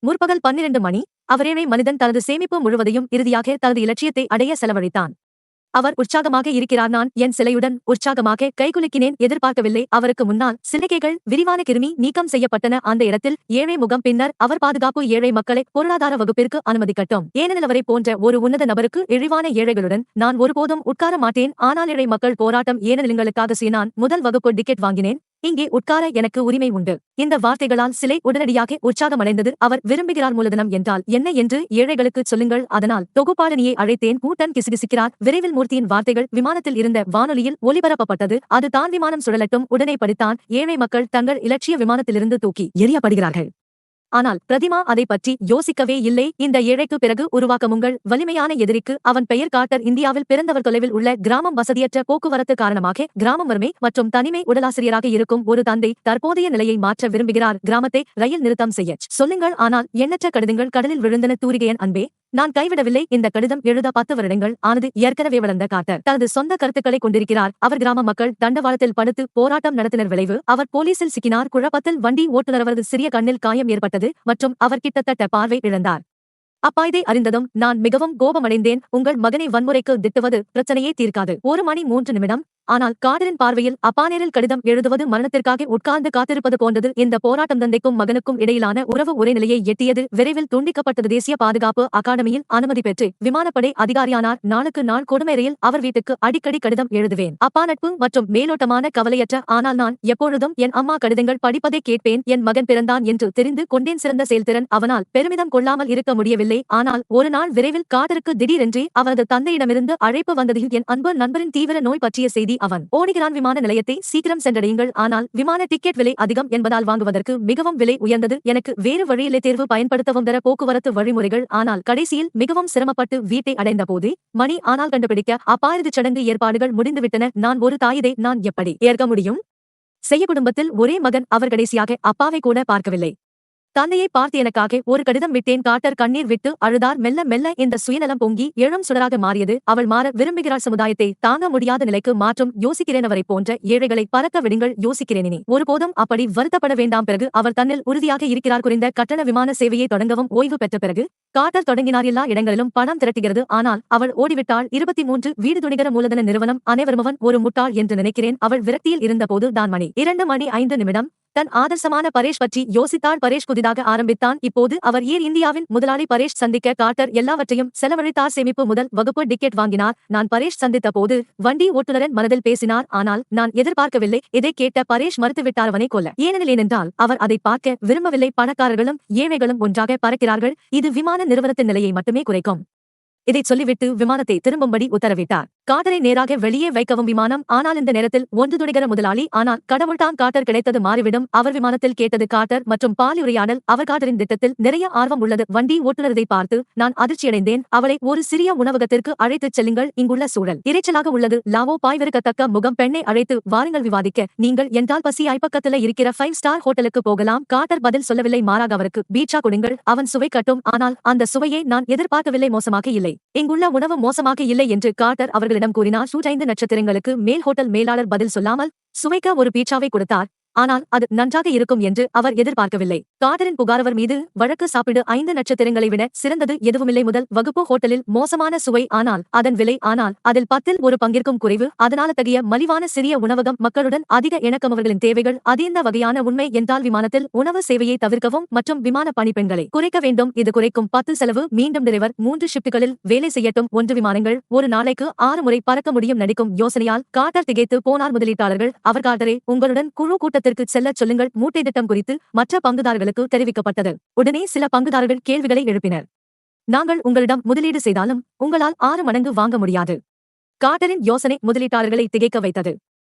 முற்பகல் 12 மணி. அவரேழை மனிதன் தனது சேமிப்பு முழுவதையும் இறுதியாக தனது இலட்சியத்தை அடைய செலவழித்தான். அவர் உற்சாகமாக இருக்கிறார். நான் என் சிலையுடன் உற்சாகமாக கைகுலுக்கினேன். எதிர்பார்க்கவில்லை. அவருக்கு முன்னால் சிலிக்கைகள் விரிவான கிருமி நீக்கம் செய்யப்பட்டன. அந்த இடத்தில் ஏழை முகம். பின்னர் அவர் பாதுகாப்பு. ஏழை மக்களை பொருளாதார வகுப்பிற்கு அனுமதிக்கட்டும். ஏனெனில் அவரை போன்ற ஒரு உன்னத நபருக்கு இழிவான ஏழைகளுடன் நான் ஒருபோதும் உட்கார மாட்டேன். ஆனால் ஏழை மக்கள் போராட்டம். ஏனெனில் எங்களுக்காக நான் முதல் வகுப்பு டிக்கெட் வாங்கினேன். இங்கே உட்கார எனக்கு உரிமை உண்டு. இந்த வார்த்தைகளால் சிலை உடனடியாக உற்சாகமடைந்தது. அவர் விரும்புகிறார். மூலதனம் என்றால் என்ன என்று ஏழைகளுக்குச் சொல்லுங்கள். அதனால் தொகுப்பாளனியை அழைத்தேன். கூட்டன் கிசுகிசுக்கிறார். விரைவில் மூர்த்தியின் வார்த்தைகள் விமானத்தில் இருந்த வானொலியில் ஒலிபரப்பப்பட்டது. அது தான் விமானம் சுழலட்டும். உடனே படித்தான். ஏழை மக்கள் தங்கள் இலட்சிய விமானத்திலிருந்து தூக்கி எறியப்படுகிறார்கள். ஆனால் பிரதிமா அதை பற்றி யோசிக்கவே இல்லை. இந்த ஏழைக்கு பிறகு உருவாக்கமுங்கள் வலிமையான எதிரிக்கு. அவன் பெயர் கார்ட்டர். இந்தியாவில் பிறந்தவர். தொலைவில் உள்ள கிராமம். வசதியற்ற போக்குவரத்து காரணமாக கிராமம் வறுமை மற்றும் தனிமை. உடலாசிரியராக இருக்கும் ஒரு தந்தை தற்போதைய நிலையை மாற்ற விரும்புகிறார். கிராமத்தை ரயில் நிறுத்தம் செய்ய சொல்லுங்கள். ஆனால் எண்ணற்ற கடிதங்கள் கடலில் விழுந்தன. தூரிகையன் அன்பே, நான் கைவிடவில்லை. இந்த கடிதம் எழுத 10 வருடங்கள் ஆனது. ஏற்கனவே வளர்ந்த கார்ட்டர் தனது சொந்த கருத்துக்களை கொண்டிருக்கிறார். அவர் கிராம மக்கள் தண்டவாளத்தில் படுத்து போராட்டம் நடத்தினர். விளைவு, அவர் போலீசில் சிக்கினார். குழப்பத்தில் வண்டி ஓட்டுநர். அவரது சிறிய கண்ணில் காயம் ஏற்பட்டது மற்றும் அவர் கிட்டத்தட்ட பார்வை இழந்தார். அப்பா இதை அறிந்ததும் நான் மிகவும் கோபமடைந்தேன். உங்கள் மகனை வன்முறைக்கு திட்டுவது பிரச்சனையே தீர்க்காது. 1 மணி 3 நிமிடம். ஆனால் கார்ட்டரின் பார்வையில் அப்பா நேரில் கடிதம் எழுதுவது மரணத்திற்காக உட்கார்ந்து காத்திருப்பது போன்றது. இந்த போராட்டம் தந்தைக்கும் மகனுக்கும் இடையிலான உறவு ஒரே நிலையை எட்டியது. விரைவில் துண்டிக்கப்பட்டது. தேசிய பாதுகாப்பு அகாடமியில் அனுமதி பெற்று விமானப்படை அதிகாரியானார். நாளுக்கு நாள் கொடுமையில் அவர் வீட்டுக்கு அடிக்கடி கடிதம் எழுதுவேன். அப்பா நட்பு மற்றும் மேலோட்டமான கவலையற்ற. ஆனால் நான் எப்பொழுதும் என் அம்மா கடிதங்கள் படிப்பதை கேட்பேன். என் மகன் பிறந்தான் என்று தெரிந்து கொண்டேன். சிறந்த செயல்திறன். அவனால் பெருமிதம் கொள்ளாமல் இருக்க முடியவில்லை. ஆனால் ஒரு நாள் விரைவில் கார்ட்டருக்கு திடீரென்றே அவரது தந்தையிடமிருந்து அழைப்பு வந்தது. என் அன்பு நண்பரின் தீவிர நோய் பற்றிய செய்தி. அவன் ஓடுகிறான். விமான நிலையத்தை சீக்கிரம் சென்றடையுங்கள். ஆனால் விமான டிக்கெட் விலை அதிகம் என்பதால் வாங்குவதற்கு மிகவும் விலை உயர்ந்தது. எனக்கு வேறு வழியிலே தேர்வு பயன்படுத்தவும் தர போக்குவரத்து வழிமுறைகள். ஆனால் கடைசியில் மிகவும் சிரமப்பட்டு வீட்டை அடைந்த போது மணி ஆனால் கண்டுபிடிக்க அப்பா இறுதிச் சடங்கு ஏற்பாடுகள் முடிந்துவிட்டன. நான் ஒரு தாயிதை நான் எப்படி ஏற்க முடியும்? செய்ய குடும்பத்தில் ஒரே மகன். அவர் கடைசியாக அப்பாவை கூட பார்க்கவில்லை. தந்தையை பார்த்து எனக்காக ஒரு கடிதம் விட்டேன். கார்ட்டர் கண்ணீர் விட்டு அழுதார். மெல்ல மெல்ல இந்த சுயநலம் பொங்கி எழும் சுடராக மாறியது. அவள் மாற விரும்புகிறார். சமுதாயத்தை தாங்க முடியாத நிலைக்கு மாற்றும் யோசிக்கிறேன். அவரை போன்ற ஏழைகளை பறக்க விடுங்கள். யோசிக்கிறேன். இனி ஒருபோதும் அப்படி வருத்தப்பட வேண்டாம். பிறகு அவர் தன்னில் உறுதியாக இருக்கிறார். குறைந்த கட்டண விமான சேவையை தொடங்கவும் ஓய்வு பெற்ற பிறகு கார்ட்டர் தொடங்கினார். எல்லா இடங்களிலும் பணம் திரட்டுகிறது. ஆனால் அவள் ஓடிவிட்டாள். 23 வீடு துணிகர மூலதன நிறுவனம். அனைவருமவன் ஒரு முட்டாள் என்று நினைக்கிறேன். அவள் விரக்தியில் இருந்தபோது தான் மணி 2 மணி 5 நிமிடம். தன் ஆதர்சமான பரேஷ் பற்றி யோசித்தாள். பரேஷ் புதிதாக ஆரம்பித்தான். இப்போது அவர் ஏர் இந்தியாவின் முதலாளி. பரேஷ் சந்திக்க கார்ட்டர் எல்லாவற்றையும் செலவழித்தார். சேமிப்பு முதல் வகுப்பு டிக்கெட் வாங்கினார். நான் பரேஷ் சந்தித்த போது வண்டி ஓட்டுநரன் மனதில் பேசினார். ஆனால் நான் எதிர்பார்க்கவில்லை. இதை கேட்ட பரேஷ் மறுத்துவிட்டார் அவனை கொல்ல. ஏனென்றால் அவர் அதை பார்க்க விரும்பவில்லை. பணக்காரர்களும் ஏழைகளும் ஒன்றாக பறக்கிறார்கள். இது விமான நிறுவனத்தின் நிலையை மட்டுமே குறைக்கும். இதைச் சொல்லிவிட்டு விமானத்தை திரும்பும்படி உத்தரவிட்டார். கார்ட்டரை நேராக வெளியே வைக்கவும் விமானம். ஆனால் இந்த நேரத்தில் ஒன்று துணிகர முதலாளி. ஆனால் கடவுள்தான். கார்ட்டர் கிடைத்தது மாறிவிடும். அவர் விமானத்தில் கேட்டது கார்ட்டர் மற்றும் பாலி உரையாடல். அவர் கார்ட்டரின் திட்டத்தில் நிறைய ஆர்வம் உள்ளது. வண்டி ஓட்டுநரை பார்த்து நான் அதிர்ச்சியடைந்தேன். அவளை ஒரு சிறிய உணவகத்திற்கு அழைத்துச் செல்லுங்கள். இங்குள்ள சூழல் இரைச்சலாக உள்ளது. லாவோ பாய்விருக்கத்தக்க முகம். பெண்ணை அழைத்து வாருங்கள் விவாதிக்க. நீங்கள் என்றால் பசி ஐப்பக்கத்துல இருக்கிற 5 ஸ்டார் ஹோட்டலுக்கு போகலாம். கார்ட்டர் பதில் சொல்லவில்லை. மாறாக அவருக்கு பீட்சா கொடுங்கள். அவன் சுவை கட்டும். ஆனால் அந்த சுவையை நான் எதிர்பார்க்கவில்லை. மோசமாக இல்லை. இங்குள்ள உணவு மோசமாக இல்லை என்று கார்ட்டர் அவர்களிடம் கூறினார். 5 நட்சத்திரங்களுக்கு மேல் ஹோட்டல் மேலாளர் பதில் சொல்லாமல் சுவைக்க ஒரு பீட்சாவை கொடுத்தார். ஆனால் அது நன்றாக இருக்கும் என்று அவர் எதிர்பார்க்கவில்லை. கார்ட்டரின் புகாரவர் மீது வழக்கு. சாப்பிடு 5 நட்சத்திரங்களை விட சிறந்தது எதுவுமில்லை. முதல் வகுப்பு ஹோட்டலில் மோசமான சுவை. ஆனால் அதன் விலை. ஆனால் அதில் 10ல் 1 பங்கிற்கும் குறைவு. அதனால் தகிய மலிவான சிறிய உணவகம். மக்களுடன் அதிக இணக்கம். அவர்களின் தேவைகள். அது எந்த வகையான உண்மை என்றால் விமானத்தில் உணவு சேவையை தவிர்க்கவும் மற்றும் விமான பணிப்பெண்களை குறைக்க வேண்டும். இது குறைக்கும் 10 செலவு. மீண்டும் டிரைவர் 3 ஷிப்டுகளில் வேலை செய்யட்டும். 1 விமானங்கள் ஒரு நாளைக்கு 6 முறை பறக்க முடியும். நடிக்கும் யோசனையால் கார்ட்டர் திகைத்து போனார். முதலீட்டாளர்கள் அவர் கார்ட்டரை உங்களுடன் குழு கூட்டத்திற்கு செல்லச் சொல்லுங்கள். மூட்டை திட்டம் குறித்து மற்ற பங்குதாரர்களுக்கு தெரிவிக்கப்பட்டது. உடனே சில பங்குதாரர்கள் கேள்விகளை எழுப்பினர். நாங்கள் உங்களிடம் முதலீடு செய்தாலும் உங்களால் 6 மடங்கு வாங்க முடியாது. கார்ட்டரின் யோசனை முதலீட்டாளர்களை திகைக்க வைத்தது.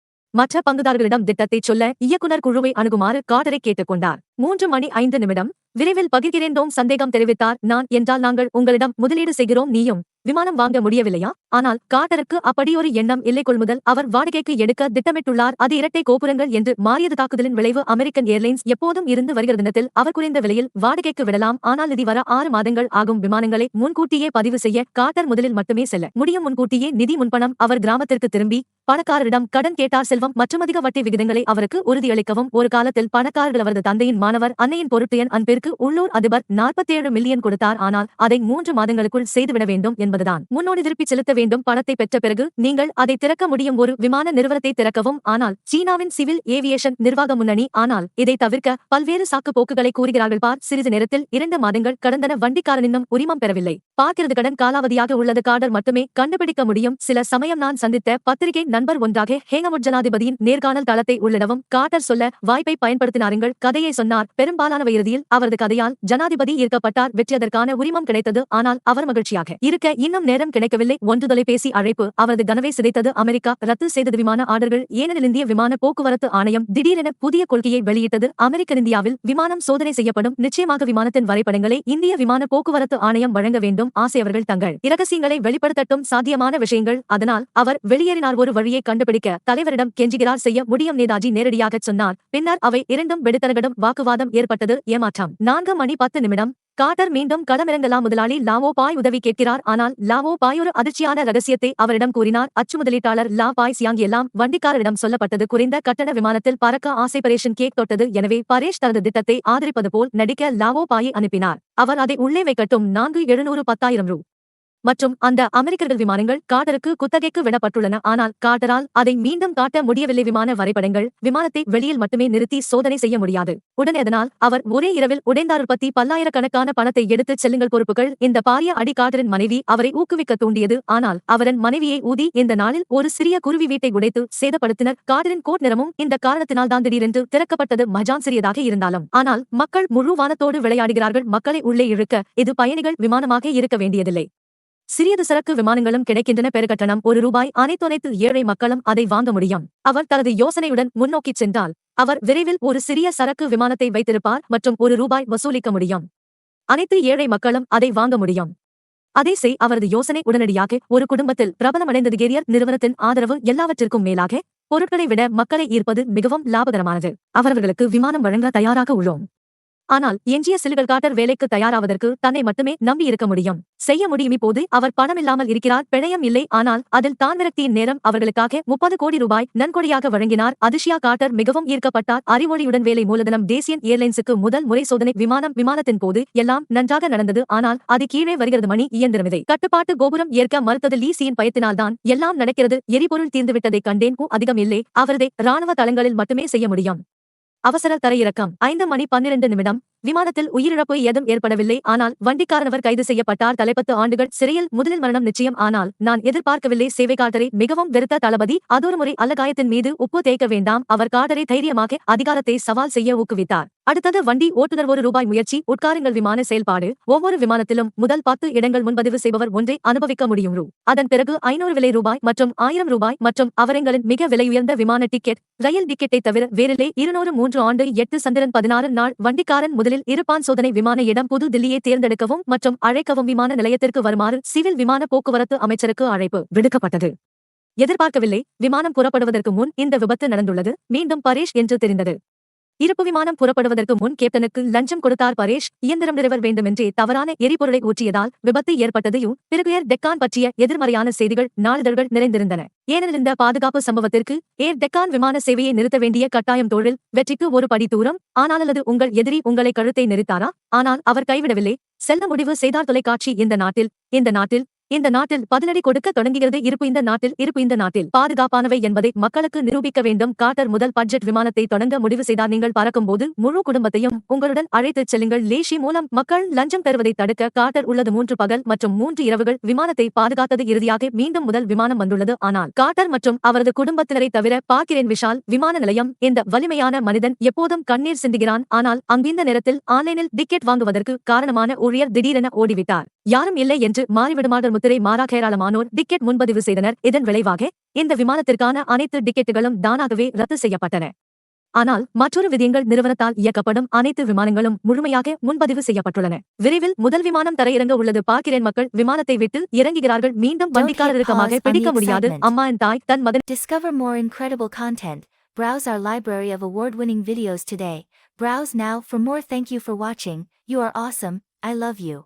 மற்ற பங்குதாரர்களிடம் திட்டத்தை சொல்ல இயக்குனர் குழுவை அணுகுமாறு கார்ட்டரை கேட்டுக்கொண்டார். 3 மணி 5 நிமிடம். விரைவில் பகிர்கிறேன். சந்தேகம் தெரிவித்தார். நான் என்றால் நாங்கள் உங்களிடம் முதலீடு செய்கிறோம். நீயும் விமானம் வாங்க முடியவில்லையா? ஆனால் கார்ட்டருக்கு அப்படியொரு எண்ணம் இல்லை. கொள்முதல் அவர் வாடகைக்கு எடுக்க திட்டமிட்டுள்ளார். அது இரட்டை கோபுரங்கள் என்று மாறியது. தாக்குதலின் விளைவு. அமெரிக்கன் ஏர்லைன்ஸ் எப்போதும் இருந்து வருகிற தினத்தில் அவர் குறைந்த விலையில் வாடகைக்கு விடலாம். ஆனால் நிதி வர 6 மாதங்கள் ஆகும். விமானங்களை முன்கூட்டியே பதிவு செய்ய கார்ட்டர் முதலில் மட்டுமே செல்ல முடியும். முன்கூட்டியே நிதி முன்பணம். அவர் கிராமத்திற்கு திரும்பி பணக்காரரிடம் கடன் கேட்டார் செல்வம் மற்றும் அதிக வட்டி விகிதங்களை அவருக்கு உறுதியளிக்கவும். ஒரு காலத்தில் பணக்காரர்கள் அவரது தந்தையின் மாணவர் அன்னையின் பொருட்டு என் அன்பிற்கு உள்ளூர் அதிபர் 47 மில்லியன் கொடுத்தார். ஆனால் அதை 3 மாதங்களுக்குள் செய்துவிட வேண்டும் என்பதுதான். முன்னோடி திருப்பி செலுத்த வேண்டும். பணத்தை பெற்ற பிறகு நீங்கள் அதை திறக்க முடியும். ஒரு விமான நிறுவனத்தை திறக்கவும். ஆனால் சீனாவின் சிவில் ஏவியேஷன் நிர்வாக முன்னணி. ஆனால் இதை தவிர்க்க பல்வேறு சாக்கு போக்குகளை கூறுகிறார்கள். பார், சிறிது நேரத்தில் 2 மாதங்கள் கடந்தன. வண்டிக்காரன் இன்னும் உரிமம் பெறவில்லை. பார்க்கிறது கடன் காலாவதியாக உள்ளது. கார்டர் மட்டுமே கண்டுபிடிக்க முடியும். சில சமயம் நான் சந்தித்த பத்திரிகை நண்பர் ஒன்றாக ஹேங்கவுட் ஜனாதிபதியின் நேர்காணல் தளத்தை உள்ளிடவும் கார்டர் சொல்ல வாய்ப்பை பயன்படுத்தினாருங்கள். கதையை சொன்னார். பெரும்பாலானவை இறுதியில் அவரது கதையால் ஜனாதிபதி ஈர்க்கப்பட்டார். வெற்றி, அதற்கான உரிமம் கிடைத்தது. ஆனால் அவர் மகிழ்ச்சியாக இருக்க இன்னும் நேரம் கிடைக்கவில்லை. ஒன்று தொலைபேசி அழைப்பு அவரது கனவை சிதைத்தது. அமெரிக்கா ரத்து செய்தது விமான ஆர்டர்கள். ஏனெனில் இந்திய விமான போக்குவரத்து ஆணையம் திடீரென புதிய கொள்கையை வெளியிட்டது. அமெரிக்க இந்தியாவில் விமானம் சோதனை செய்யப்படும். நிச்சயமாக விமானத்தின் வரைபடங்களை இந்திய விமான போக்குவரத்து ஆணையம் வழங்க வேண்டும். ஆசை அவர்கள் தங்கள் இரகசியங்களை வெளிப்படுத்தட்டும். சாத்தியமான விஷயங்கள். அதனால் அவர் வெளியேறினார். ஒரு வழியை கண்டுபிடிக்க தலைவரிடம் கெஞ்சுகிறார். செய்ய முடியும். நேதாஜி நேரடியாகச் சொன்னார். பின்னர் அவை இரண்டும் வெடித்தரகடும். வாக்குவாதம் ஏற்பட்டது. ஏமாற்றம். 4:10 கார்டர் மீண்டும் களமிறங்கலாம். முதலாளி லாவோ பாய் உதவி கேட்கிறார். ஆனால் லாவோ பாய் ஒரு அதிர்ச்சியான ரகசியத்தை அவரிடம் கூறினார். அச்சு முதலீட்டாளர் லா பாய் சியாங் எல்லாம் வண்டிக்காரரிடம் சொல்லப்பட்டது. குறைந்த கட்டண விமானத்தில் பறக்க ஆசை. பரேஷின் கேக் தொட்டது. எனவே பரேஷ் தனது திட்டத்தை ஆதரிப்பது போல் நடிக்க லாவோ பாயை அனுப்பினார். அவர் அதை உள்ளே வைக்கட்டும். 4,710,000 ரூ. மற்றும் அந்த அமெரிக்கர்கள் விமானங்கள் கார்டருக்கு குத்தகைக்கு விடப்பட்டுள்ளன. ஆனால் கார்டரால் அதை மீண்டும் காட்ட முடியவில்லை. விமான வரைபடங்கள். விமானத்தை வெளியில் மட்டுமே நிறுத்தி சோதனை செய்ய முடியாது. உடனே அதனால் அவர் ஒரே இரவில் உடைந்தார். பல்லாயிரக்கணக்கான பணத்தை எடுத்துச் செல்லுங்கள். பொறுப்புகள். இந்த பாரிய அடி கார்டரின் மனைவி அவரை ஊக்குவிக்க தூண்டியது. ஆனால் அவரின் மனைவியை ஊதி இந்த நாளில் ஒரு சிறிய குருவி வீட்டை உடைத்து சேதப்படுத்தினர். கார்டரின் கோட் நிறமும் இந்த காரணத்தினால் தான் திடீரென்று திறக்கப்பட்டது. மஜான் சிறியதாக இருந்தாலும் ஆனால் மக்கள் முழு வானத்தோடு விளையாடுகிறார்கள். மக்களை உள்ளே இழுக்க இது பயணிகள் விமானமாக இருக்க வேண்டியதில்லை. சிறியது சரக்கு விமானங்களும் கிடைக்கின்றன. பெருக்கட்டணம் ரூ. அனைத்து ஏழை மக்களும் அதை வாங்க முடியும். அவர் தனது யோசனையுடன் முன்னோக்கிச் சென்றால் அவர் விரைவில் ஒரு சிறிய சரக்கு விமானத்தை வைத்திருப்பார் மற்றும் ரூ. வசூலிக்க முடியும். அனைத்து ஏழை மக்களும் அதை வாங்க முடியும். அதை செய். அவரது யோசனை உடனடியாக ஒரு குடும்பத்தில் பிரபலமடைந்தது. கேரியர் நிறுவனத்தின் ஆதரவு எல்லாவற்றிற்கும் மேலாக பொருட்களை விட மக்களை ஈர்ப்பது மிகவும் லாபகரமானது. அவரவர்களுக்கு விமானம் வழங்க தயாராக உள்ளோம். ஆனால் எஞ்சிய சில்கள் கார்டர் வேலைக்கு தயாராவதற்கு தன்னை மட்டுமே நம்பி இருக்க முடியும். செய்ய முடியும். இப்போது அவர் பணமில்லாமல் இருக்கிறார். பிணையம் இல்லை. ஆனால் அதில் தான் விரக்தியின் நேரம். அவர்களுக்காக 30 கோடி ரூபாய் நன்கொடையாக வழங்கினார். அதிர்ஷ்யா கார்டர் மிகவும் ஈர்க்கப்பட்டார். அறிவொளியுடன் வேலை மூலதனம். தேசியன் ஏர்லைன்ஸுக்கு முதல் முறை சோதனை விமானத்தின் போது எல்லாம் நன்றாக நடந்தது. ஆனால் அது கீழே வருகிறது. மணி இயந்திரமிதை கட்டுப்பாட்டு கோபுரம் ஏற்க மறுத்தது. லீசியின் பயத்தினால்தான் எல்லாம் நடக்கிறது. எரிபொருள் தீர்ந்துவிட்டதை கண்டேன். அதிகம் இல்லை. அவரதை ராணுவ தளங்களில் மட்டுமே செய்ய முடியும். அவசர தரையிறக்கம். 5:12 விமானத்தில் உயிரிழப்பு ஏதும் ஏற்படவில்லை. ஆனால் வண்டிக்காரனவர் கைது செய்யப்பட்டார். 10 ஆண்டுகள் சிறையில். முதலில் மரணம் நிச்சயம். ஆனால் நான் எதிர்பார்க்கவில்லை. சேவை கார்டரை மிகவும் வெறுத்த தளபதி. அதொரு முறை அல்லகாயத்தின் மீது உப்பு தேய்க்க வேண்டாம். அவர் கார்டரை தைரியமாக அதிகாரத்தை சவால் செய்ய ஊக்குவித்தார். அடுத்தது வண்டி ஓட்டுநர். ரூபாய் முயற்சி. உட்காருங்கள். விமான செயல்பாடு. ஒவ்வொரு விமானத்திலும் முதல் 10 இடங்கள் முன்பதிவு செய்பவர் ஒன்றை அனுபவிக்க முடியும். அதன் பிறகு 500 விலை ரூபாய் மற்றும் 1000 ரூபாய் மற்றும் அவரங்களின் மிக விலையுயர்ந்த விமான டிக்கெட். ரயில் டிக்கெட்டை தவிர வேறில்லை. 203 ஆண்டு 8 சந்திரன் 16 நாள். வண்டிக்காரன் முதலில் இருப்பான். சோதனை விமான இடம் புது தில்லியை தேர்ந்தெடுக்கவும் மற்றும் அழைக்கவும். விமான நிலையத்திற்கு வருமாறு சிவில் விமான போக்குவரத்து அமைச்சருக்கு அழைப்பு விடுக்கப்பட்டது. எதிர்பார்க்கவில்லை. விமானம் புறப்படுவதற்கு முன் இந்த விபத்து நடந்துள்ளது. மீண்டும் பரேஷ் என்று தெரிந்தது. இருப்பு விமானம் புறப்படுவதற்கு முன் கேப்டனுக்கு லஞ்சம் கொடுத்தார் பரேஷ். இயந்திரம் டிரைவர் வேண்டுமென்றே தவறான எரிபொருளை ஊற்றியதால் விபத்து ஏற்பட்டது. பிறகு டெக்கான் பற்றிய எதிர்மறையான செய்திகள் நாளிதழ்கள் நிறைந்திருந்தன. ஏனெனில் இந்த பாதுகாப்பு சம்பவத்திற்கு ஏர் டெக்கான் விமான சேவையை நிறுத்த வேண்டிய கட்டாயம். தொழில் வெற்றிக்கு ஒரு படி தூரம். ஆனால் அல்லது உங்கள் எதிரி உங்களை கழுத்தை நெரித்தாரா? ஆனால் அவர் கைவிடவில்லை. செல்ல முடிவு செய்தார். தொலைக்காட்சி. இந்த நாட்டில் 10 அடி கொடுக்க தொடங்குகிறது. இருப்பு இந்த நாட்டில் பாதுகாப்பானவை என்பதை மக்களுக்கு நிரூபிக்க வேண்டும். கார்டர் முதல் பட்ஜெட் விமானத்தை தொடங்க முடிவு செய்தார். நீங்கள் பறக்கும்போது முழு குடும்பத்தையும் உங்களுடன் அழைத்துச் செல்லுங்கள். லேஷி மூலம் மக்கள் லஞ்சம் பெறுவதை தடுக்க கார்டர் உள்ளது. 3 பகல் மற்றும் 3 இரவுகள் விமானத்தை பாதுகாத்தது. இறுதியாக மீண்டும் முதல் விமானம் வந்துள்ளது. ஆனால் கார்டர் மற்றும் அவரது குடும்பத்தினரை தவிர பார்க்கிறேன். விஷால் விமான நிலையம். இந்த வலிமையான மனிதன் எப்போதும் கண்ணீர் சிந்துகிறான். ஆனால் அங்கிந்த நேரத்தில் ஆன்லைனில் டிக்கெட் வாங்குவதற்கு காரணமான ஊழியர் திடீரென ஓடிவிட்டார். யாரும் இல்லை என்று மாறிவிடுமாறு முத்திரை மாறாக ஏராளமானோர் டிக்கெட் முன்பதிவு செய்தனர். இதன் விளைவாக இந்த விமானத்திற்கான அனைத்து டிக்கெட்டுகளும் தானாகவே ரத்து செய்யப்பட்டன. ஆனால் மற்றொரு விதியங்கள். நிறுவனத்தால் இயக்கப்படும் அனைத்து விமானங்களும் முழுமையாக முன்பதிவு செய்யப்பட்டுள்ளன. விரைவில் முதல் விமானம் தரையிறங்க உள்ளது. பார்க்கிறேன். மக்கள் விமானத்தை விட்டு இறங்குகிறார்கள். மீண்டும் வண்டிக்காரருக்கமாக பிடிக்க முடியாது. அம்மா என் தாய் தன் மகன். Discover more incredible content. Browse our library of award-winning videos today. Browse now for more. Thank you for watching. You are awesome. I love you.